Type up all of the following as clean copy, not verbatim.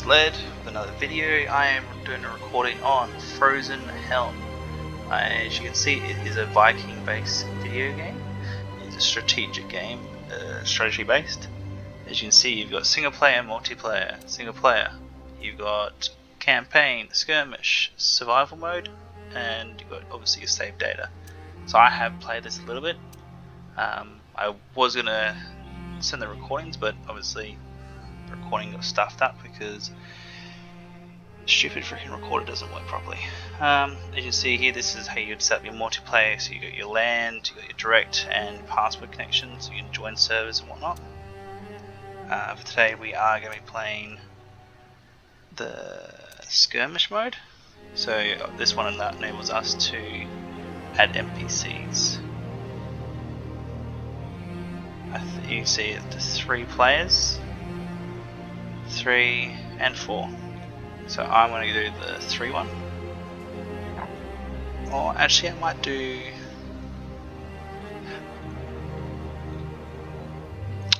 Led with another video. I am doing a recording on FrozenHeim. As you can see, it is a Viking based video game. It's a strategic game, strategy based. As you can see, you've got single player, multiplayer. Single player, you've got campaign, skirmish, survival mode, and you've got obviously your save data. So I have played this a little bit. I was gonna send the recordings, but obviously the recording got stuffed up because the stupid freaking recorder doesn't work properly. As you can see here, this is how you'd set up your multiplayer. So you got your LAN, you got your direct and password connections, so you can join servers and whatnot. For today we are going to be playing the skirmish mode. So this one enables us to add NPCs. You can see there's 3 players, 3 and 4. So I'm going to do the 3 one. Or actually I might do...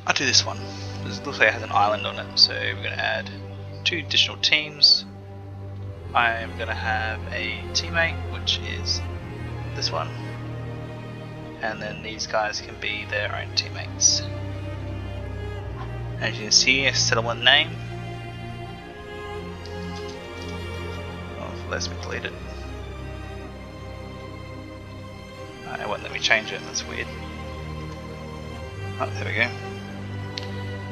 I'll do this one. It looks like it has an island on it, so we're going to add 2 additional teams. I'm going to have a teammate, which is this one. And then these guys can be their own teammates. As you can see, a settlement name. Oh, it lets me delete it. It won't let me change it, that's weird. Oh, there we go.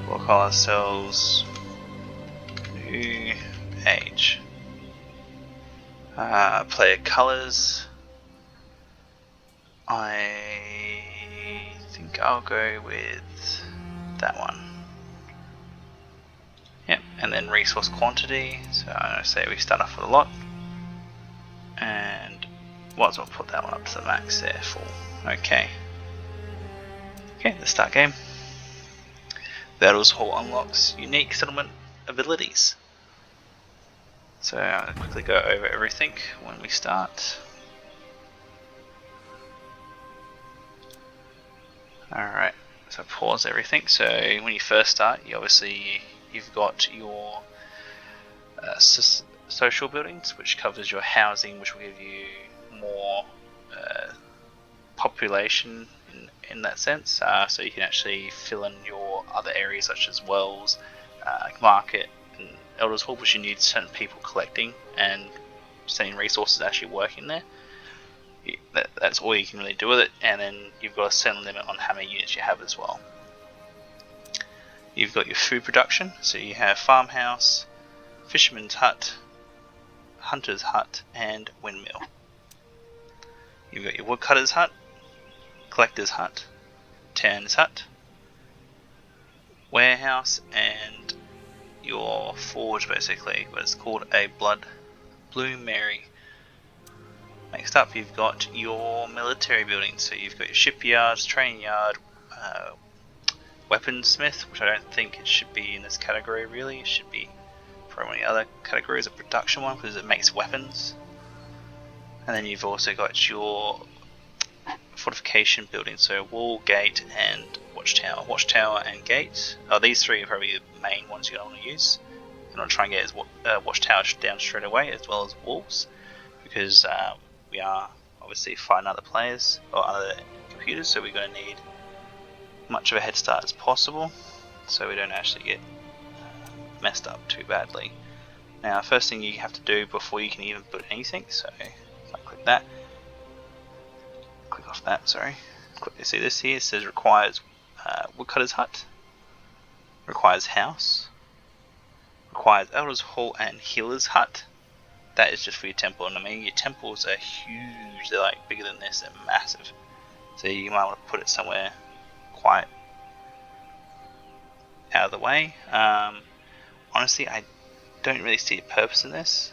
We'll call ourselves New Age. Player colors. I think I'll go with that one. Yep, and then resource quantity. So I'm going to say we start off with a lot. And might as well put that one up to the max there, full. Okay. Okay, let's start game. Battles Hall unlocks unique settlement abilities. So I'll quickly go over everything when we start. Alright, so pause everything. So when you first start, you've got your social buildings, which covers your housing, which will give you more population in that sense. So you can actually fill in your other areas such as wells, market, and Elders Hall, which you need certain people collecting and sending resources actually working there. That's all you can really do with it, and then you've got a certain limit on how many units you have as well. You've got your food production, so you have farmhouse, fisherman's hut, hunter's hut, and windmill. You've got your woodcutter's hut, collector's hut, tanner's hut, warehouse, and your forge, basically, but it's called a Blue Mary. Next up, you've got your military buildings. So you've got your shipyards, training yard, weaponsmith, which I don't think it should be in this category really. It should be probably one of the other categories, a production one, because it makes weapons. And then you've also got your fortification buildings, so wall, gate, and watchtower. Watchtower and gate. These 3 are probably the main ones you're going to want to use. You're going to try and get watchtower down straight away, as well as walls, because we are obviously fighting other players or other computers, so we're going to need much of a head start as possible, so we don't actually get messed up too badly. Now, first thing you have to do before you can even put anything, so if I click that, click off that, sorry. See this here, it says requires woodcutter's hut, requires house, requires Elders Hall and healer's hut. That is just for your temple, and I mean your temples are huge, they're like bigger than this, they're massive. So you might want to put it somewhere quite out of the way. Honestly, I don't really see a purpose in this.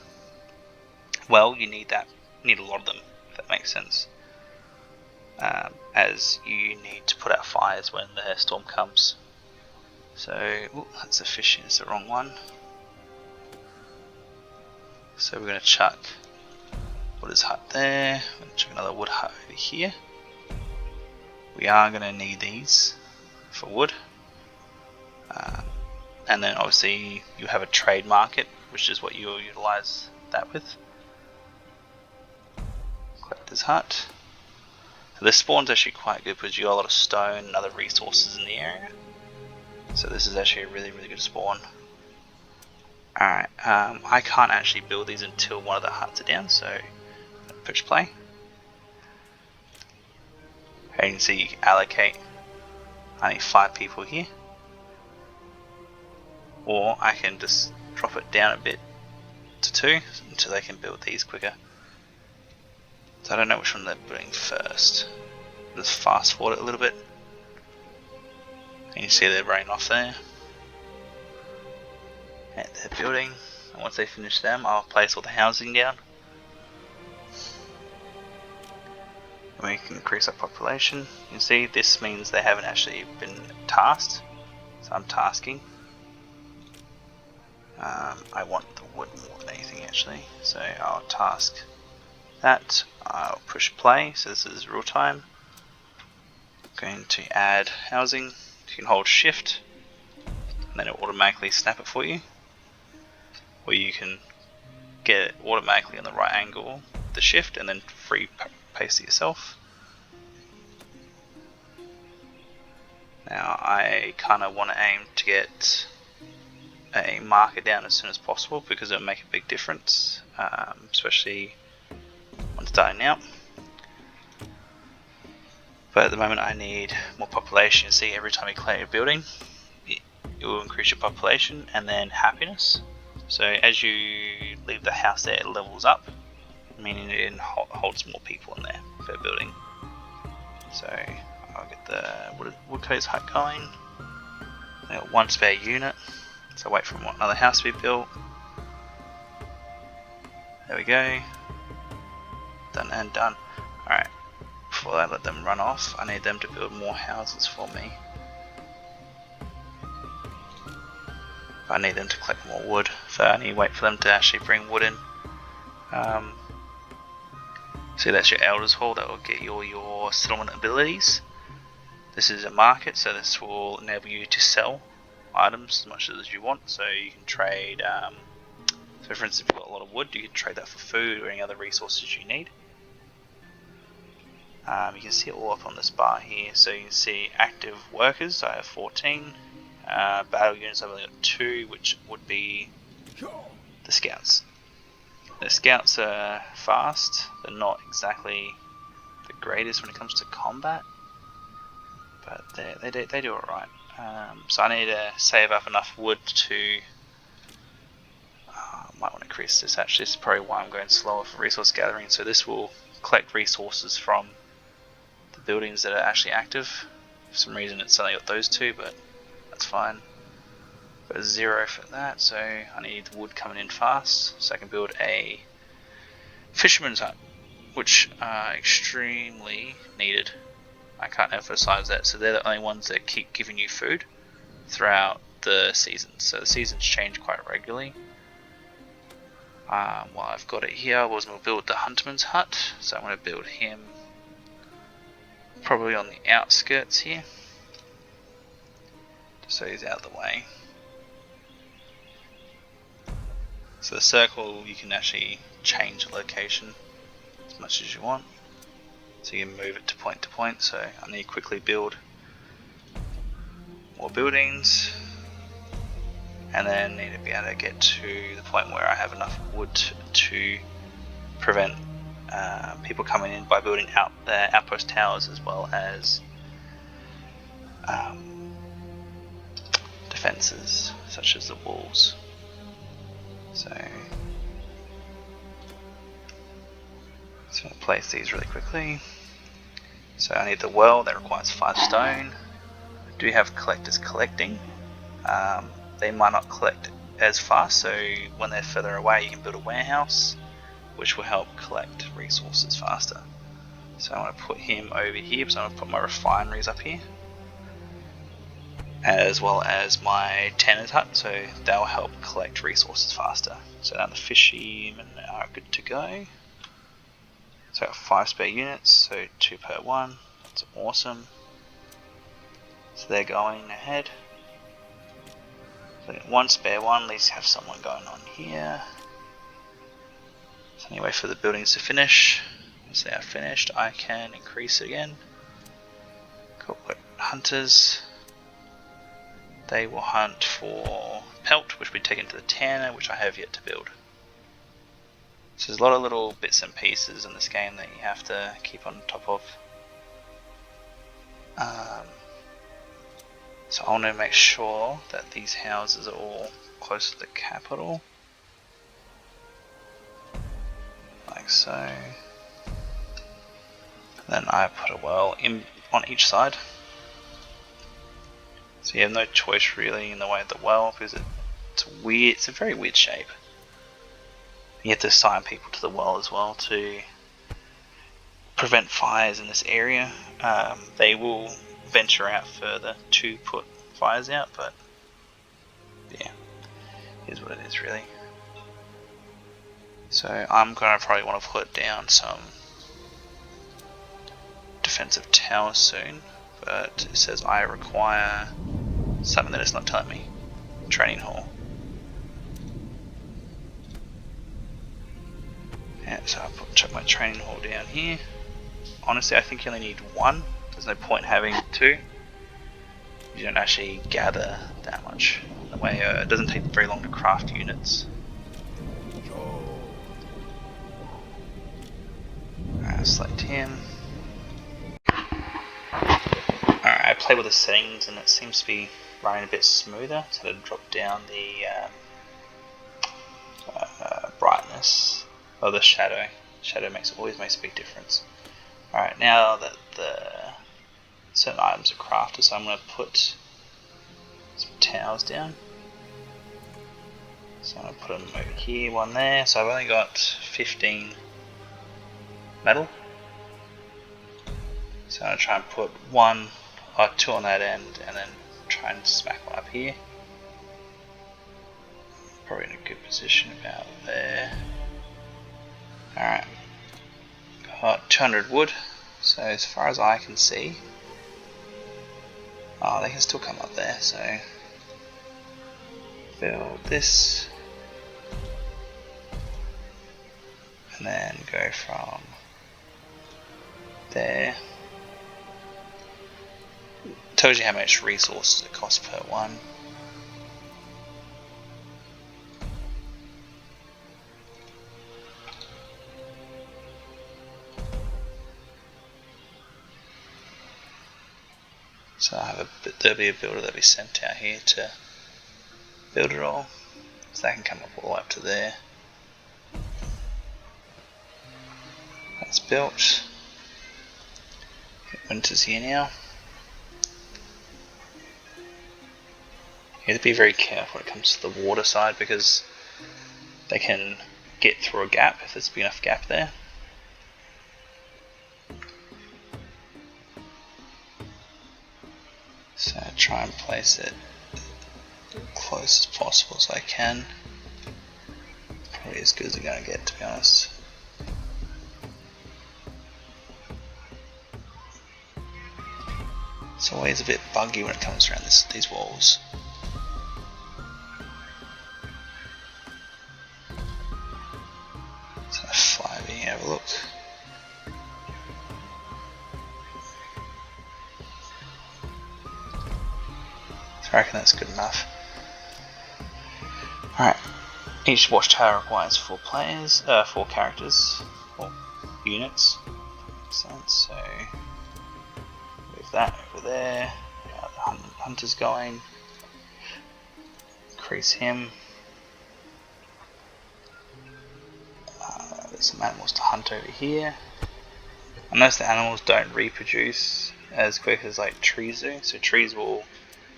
Well, you need a lot of them, if that makes sense. As you need to put out fires when the storm comes. So, that's a fish, it's the wrong one. So we're going to chuck wood's hut there, we're going to chuck another wood hut over here. We are going to need these for wood. and then obviously you have a trade market, which is what you'll utilize that with. Collector's hut. So this spawn's actually quite good because you got a lot of stone and other resources in the area. So this is actually a really good spawn. Alright, I can't actually build these until one of the huts are down, so push play. And you can see you can allocate. I need 5 people here. Or I can just drop it down a bit to 2 until they can build these quicker. So I don't know which one they're building first. Just fast forward it a little bit. And you see they're running off there. And they're building. And once they finish them, I'll place all the housing down. And we can increase our population. You can see this means they haven't actually been tasked. So I'm tasking. I want the wood more than anything actually. So I'll task that. I'll push play. So this is real time. I'm going to add housing. You can hold shift. And then it will automatically snap it for you. Or you can get it automatically on the right angle, the shift, and then free paste it yourself. Now I kind of want to aim to get a marker down as soon as possible because it'll make a big difference, especially when starting out. But at the moment I need more population. You see every time you collect a building, it will increase your population and then happiness. So as you leave the house there, it levels up, meaning it holds more people in there per building. So I'll get the woodcutter's hut going. I got 1 spare unit, so wait for another house to be built. There we go. Done and done. Alright, before I let them run off, I need them to build more houses for me. I need them to collect more wood, so I need to wait for them to actually bring wood in. See, that's your Elders Hall, that will get you all your settlement abilities. This is a market, so this will enable you to sell items as much as you want. So you can trade, so for instance if you've got a lot of wood, you can trade that for food or any other resources you need. You can see it all up on this bar here, so you can see active workers, I have 14. Battle units I've only got 2, which would be the scouts. The scouts are fast, they're not exactly the greatest when it comes to combat, but they do alright. So I need to save up enough wood to, might want to increase this actually, this is probably why I'm going slower for resource gathering, so this will collect resources from the buildings that are actually active. For some reason it's only got those 2, but that's fine. Got a 0 for that, so I need wood coming in fast, so I can build a fisherman's hut, which are extremely needed. I can't emphasize that. So they're the only ones that keep giving you food throughout the seasons. So the seasons change quite regularly. While I've got it here, I was going to build the huntsman's hut, so I'm going to build him probably on the outskirts here, so he's out of the way. So the circle, you can actually change the location as much as you want, so you can move it to point, so I need to quickly build more buildings, and then need to be able to get to the point where I have enough wood to prevent people coming in by building out the outpost towers as well as defences such as the walls. So I'm going to place these really quickly. So I need the well, that requires 5 stone. I do have collectors collecting. They might not collect as fast, so when they're further away you can build a warehouse which will help collect resources faster. So I'm going to put him over here, so I'm going to put my refineries up here, as well as my tanner's hut, so they'll help collect resources faster. So now the fishermen are good to go. So I got 5 spare units, so 2 per one, that's awesome. So they're going ahead. One spare one, at least have someone going on here. So anyway, for the buildings to finish. Once they are finished, I can increase it again. Cool. Hunters. They will hunt for pelt, which will be taken to the tanner, which I have yet to build. So there's a lot of little bits and pieces in this game that you have to keep on top of. So I want to make sure that these houses are all close to the capital. Like so. And then I put a well in on each side. So you have no choice really in the way of the well, because it's weird. It's a very weird shape. You have to assign people to the well as well to prevent fires in this area. They will venture out further to put fires out, but yeah, here's what it is really. So I'm gonna probably want to put down some defensive towers soon, but it says I require something that it's not telling me. Training hall. Yeah, so I'll chuck my training hall down here. Honestly, I think you only need one. There's no point having two. You don't actually gather that much. That way, it doesn't take very long to craft units. Alright, I'll select him. Alright, I play with the settings and it seems to be running a bit smoother, so to drop down the brightness of the shadow. Shadow always makes a big difference. Alright, now that the certain items are crafted, so I'm going to put some towers down. So I'm going to put them over here, one there. So I've only got 15 metal. So I'm going to try and put one or two on that end and then try and smack one up here. Probably in a good position about there. Alright, got 200 wood. So as far as I can see, oh, they can still come up there, so build this and then go from there. Tells you how much resources it costs per one. So there'll be a builder that'll be sent out here to build it all. So that can come up all the way up to there. That's built. Winter's here now. You have to be very careful when it comes to the water side because they can get through a gap if there's a big enough gap there. So I try and place it close as possible as I can. Probably as good as I'm going to get, to be honest. It's always a bit buggy when it comes around these walls. So fly over here, have a look. I reckon that's good enough. Alright, each watchtower requires 4 players, 4 characters, 4 units. Makes sense. So move that over there. The hunter's going. Increase him. There's some animals to hunt over here. I notice the animals don't reproduce as quick as like trees do. So trees will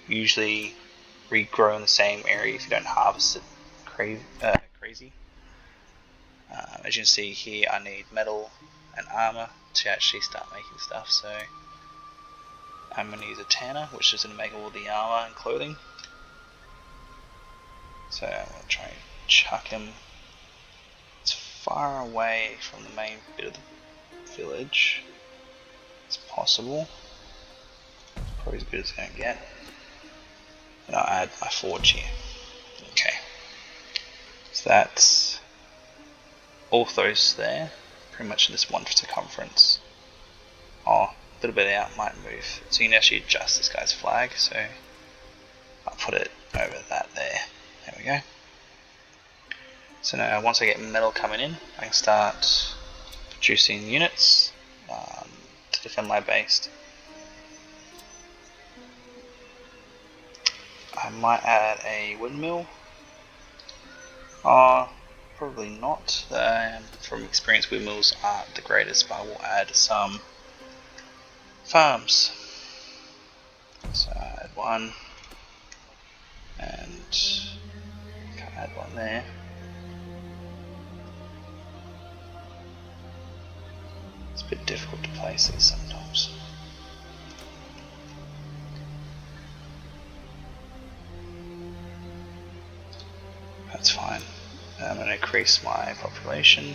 usually regrow in the same area if you don't harvest it crazy. As you can see here, I need metal and armor to actually start making stuff, so I'm going to use a tanner, which is going to make all the armor and clothing. So I'm going to try and chuck him as far away from the main bit of the village as possible. Probably as good as it's going to get. And I'll add my forge here. So that's orthos there, pretty much in this one circumference. Oh, a little bit out might move. So you can actually adjust this guy's flag, so I'll put it over that there. There we go. So now once I get metal coming in, I can start producing units to defend my base. I might add a windmill. Probably not. From experience, windmills aren't the greatest, but I will add some farms. So I add one, and can't add one there. It's a bit difficult to place these sometimes. That's fine. I'm going to increase my population.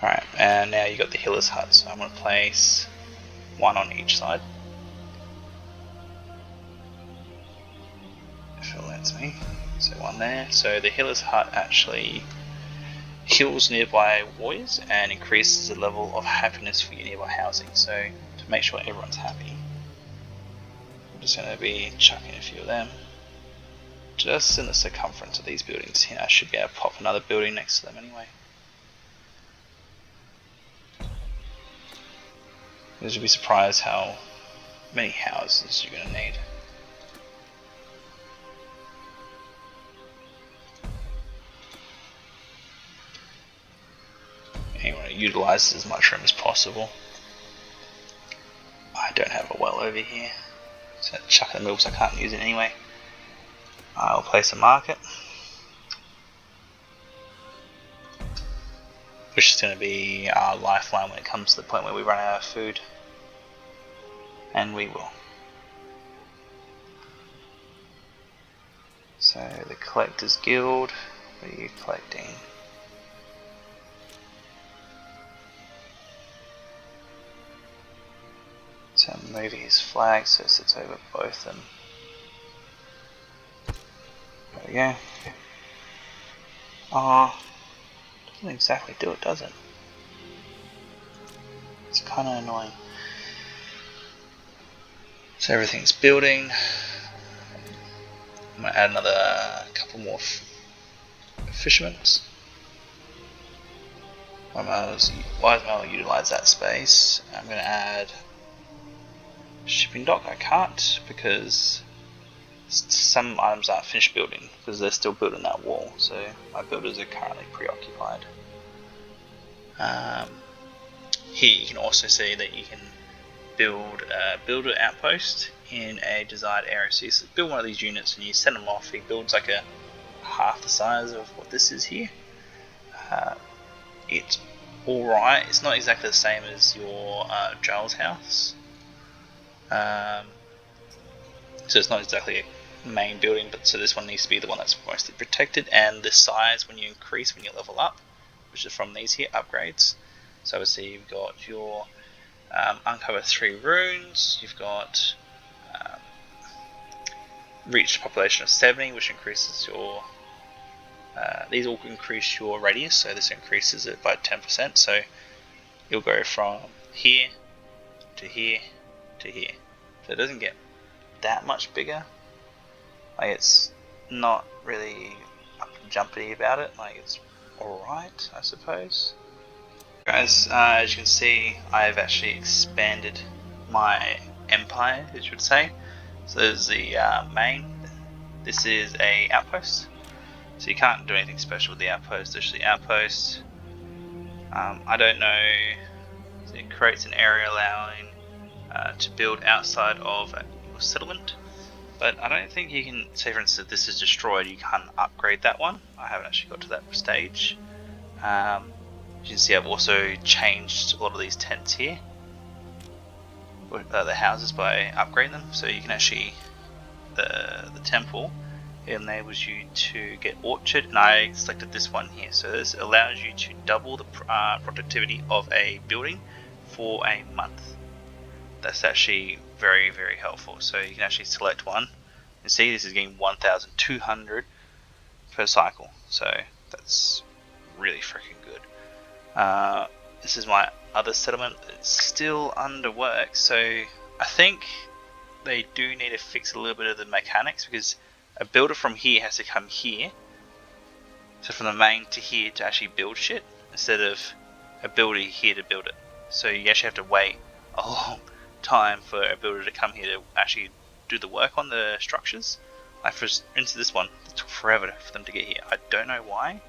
Alright, and now you got the healer's hut, so I'm going to place one on each side. If it lets me. So one there. So the healer's hut actually heals nearby warriors and increases the level of happiness for your nearby housing. So to make sure everyone's happy, I'm just going to be chucking a few of them just in the circumference of these buildings. I should be able to pop another building next to them anyway. You should be surprised how many houses you're going to need. And you want to utilize as much room as possible. I don't have a well over here, so chuck it in the middle because I can't use it anyway. I'll place a market, which is going to be our lifeline when it comes to the point where we run out of food. And we will. So the Collectors Guild, what are you collecting? So move his flag so it sits over both of them. There we go. Doesn't exactly do it, does it? It's kind of annoying. So everything's building. I'm going to add another couple more fishermen. Why might I utilize that space? I'm going to add shipping dock. I can't because some items aren't finished building because they're still building that wall. So my builders are currently preoccupied. Here you can also see that you can build a builder outpost in a desired area. So you build one of these units and you send them off. He builds like a half the size of what this is here. It's alright. It's not exactly the same as your Giles house. So it's not exactly a main building, but so this one needs to be the one that's mostly protected. And the size when you increase when you level up, which is from these here upgrades. So obviously you've got your uncover 3 runes, you've got reach population of 70, which increases your these all increase your radius, so this increases it by 10%, so you'll go from here to here to here. So it doesn't get that much bigger. Like, it's not really up and jumpy about it, like it's alright, I suppose. Guys, as you can see, I've actually expanded my empire, as you would say. So there's the main. This is a outpost. So you can't do anything special with the outpost. There's the outpost. I don't know. So it creates an area allowing to build outside of your settlement. But I don't think you can, say for instance, if this is destroyed, you can't upgrade that one. I haven't actually got to that stage. You can see I've also changed a lot of these tents here, the houses, by upgrading them. So you can actually, the temple, it enables you to get orchard, and I selected this one here. So this allows you to double the productivity of a building for a month. That's actually very, very helpful. So you can actually select one and see this is getting 1,200 per cycle. So that's really freaking good. This is my other settlement. It's still under work, so I think they do need to fix a little bit of the mechanics, because a builder from here has to come here, so from the main to here to actually build shit, instead of a builder here to build it. So you actually have to wait a long time for a builder to come here to actually do the work on the structures. Like for instance, this one, it took forever for them to get here. I don't know why,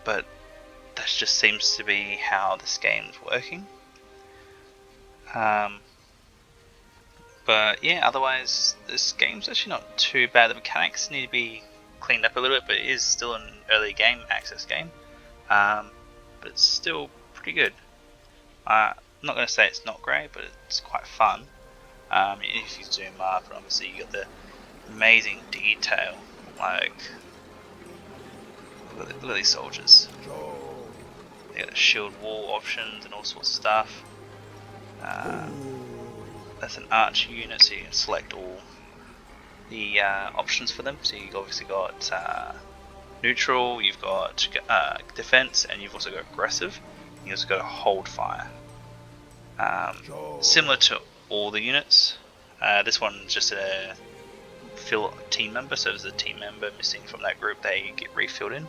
but that just seems to be how this game's working. But yeah, otherwise this game's actually not too bad. The mechanics need to be cleaned up a little bit, but it is still an early game access game. But it's still pretty good. I'm not going to say it's not great, but it's quite fun. If you zoom up, and obviously you got the amazing detail. Like, look at these soldiers. They got the shield wall options and all sorts of stuff. That's an archer unit, so you can select all the options for them. So you've obviously got neutral, you've got defense, and you've also got aggressive. You also got a hold fire. Similar to all the units. This one's just a fill team member, so there's a team member missing from that group, they get refilled in.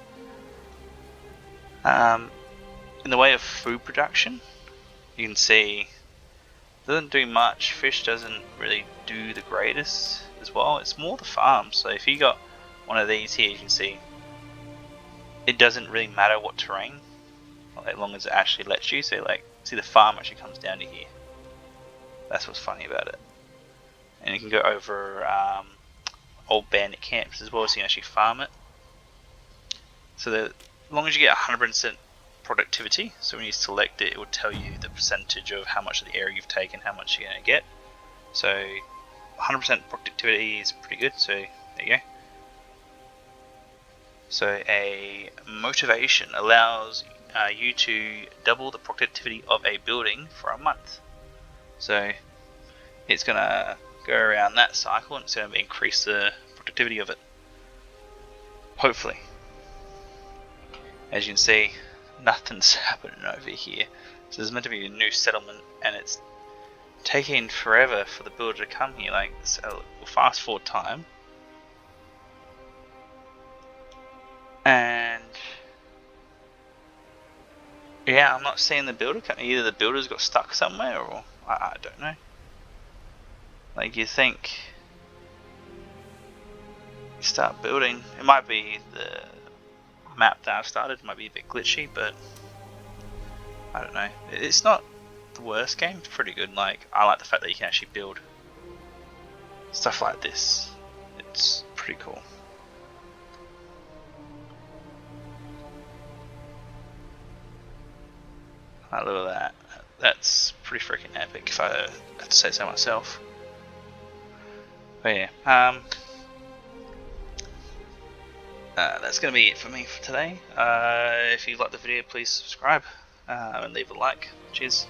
In the way of food production, you can see it doesn't do much. Fish doesn't really do the greatest as well. It's more the farm. So if you got one of these here, you can see it doesn't really matter what terrain, as long as it actually lets you. So like, see the farm actually comes down to here. That's what's funny about it. And you can go over old bandit camps as well, so you can actually farm it. So that as long as you get 100% productivity, so when you select it, it will tell you the percentage of how much of the area you've taken, how much you're going to get. So 100% productivity is pretty good, so there you go. So a motivation allows you to double the productivity of a building for a month. So it's going to go around that cycle and it's going to increase the productivity of it. Hopefully. As you can see, nothing's happening over here. So there's meant to be a new settlement and it's taking forever for the builder to come here. Like, so we'll fast forward time. And yeah, I'm not seeing the builder come. Either the builder's got stuck somewhere or I don't know. Like, you think you start building, it might be the map that I've started might be a bit glitchy, but I don't know. It's not the worst game, it's pretty good. Like, I like the fact that you can actually build stuff like this. It's pretty cool. I love that. That's pretty freaking epic, if I have to say so myself. But yeah, that's going to be it for me for today. If you liked the video, please subscribe and leave a like. Cheers.